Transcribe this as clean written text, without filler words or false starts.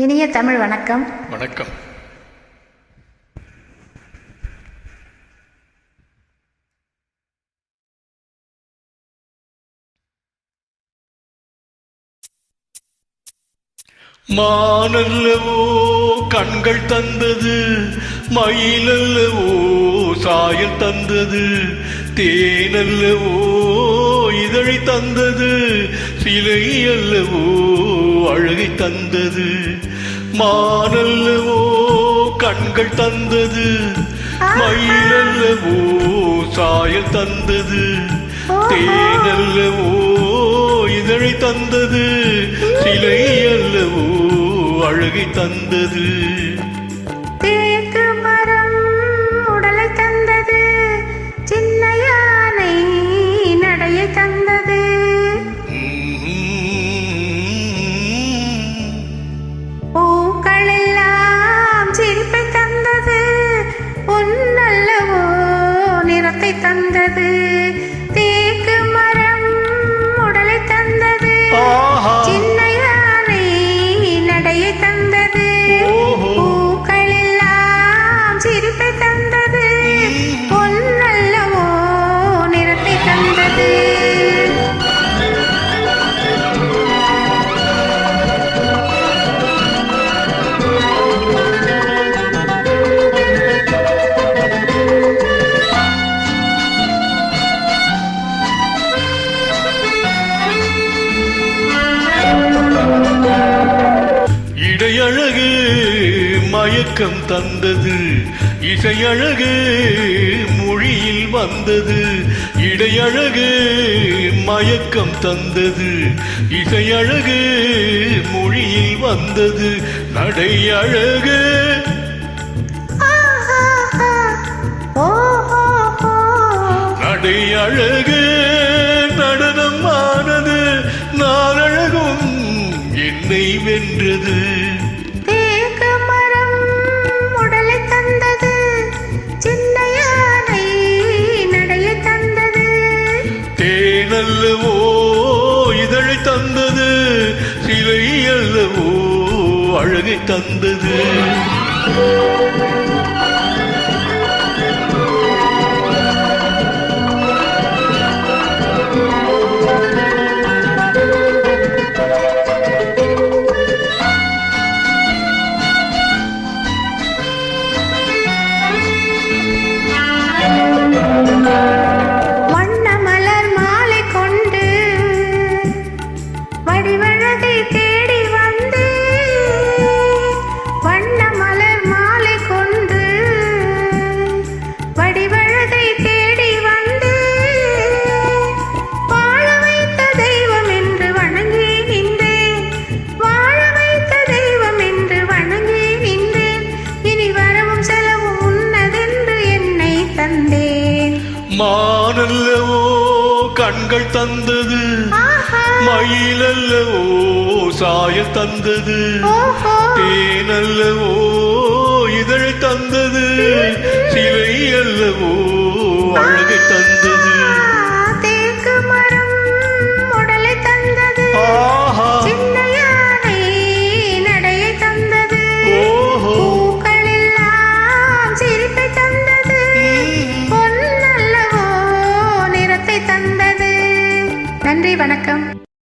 இனிய தமிழ் வணக்கம். வணக்கம். மானல்லவோ கண்கள் தந்தது, மயிலல்லவோ சாயல் தந்தது, தேனல்லவோ இதழை தந்தது, சிலை அல்லவோ அழகை தந்தது. மானல்லவோ கண்கள் தந்தது, மயிலல்லவோ சாயல் தந்தது, தேனல்லவோ இதழை தந்தது, சிலை அல்லவோ அழகை தந்தது. தேக்கு மரம் உடலை தந்தது, சின்ன யானை நடையை தந்தது. பூக்கள் எல்லாம் சிரிப்பை தந்தது, பொன்னல்லவோ நிறத்தை தந்தது. தேக்கு மரம் உடலை தந்தது, சின்ன யானை நடையை தந்தது. பூக்கள் எல்லாம் சிரிப்பை தந்தது, பொன்னல்லவோ நிறத்தை தந்தது. இடையழகு மயக்கம் தந்தது, இசையழகு மொழியில் வந்தது. இடையழகு மயக்கம் தந்தது, இசையழகு மொழியில் வந்தது. நடையழகு நடையழகு நடனம் ஆனது, நாளழகும் என்னை வென்றது. தேக்கு மரம் உடலை தந்தது, சின்ன யானை நடையை தந்தது. தேனல்லவோ இதழை தந்தது, சிலை அல்லவோ அழகை தந்தது. வண்ண மலர் மாலை கொண்டு வடிவழகை தேடி வந்து, வண்ண மலர் மாலை கொண்டு வடிவழகை தேடி வந்து, வாழ வைத்த தெய்வம் என்று வணங்கி நின்றேன், வாழ வைத்த தெய்வம் என்று வணங்கி நின்றேன். இனி வரவும் செலவும் உன்னதென்று என்னை தந்தேன். மானல்லவோ கண்கள் தந்தது, மயிலல்லவோ சாயல் தந்தது, தேனல்லவோ இதழை தந்தது, சிலை அல்லவோ அழகை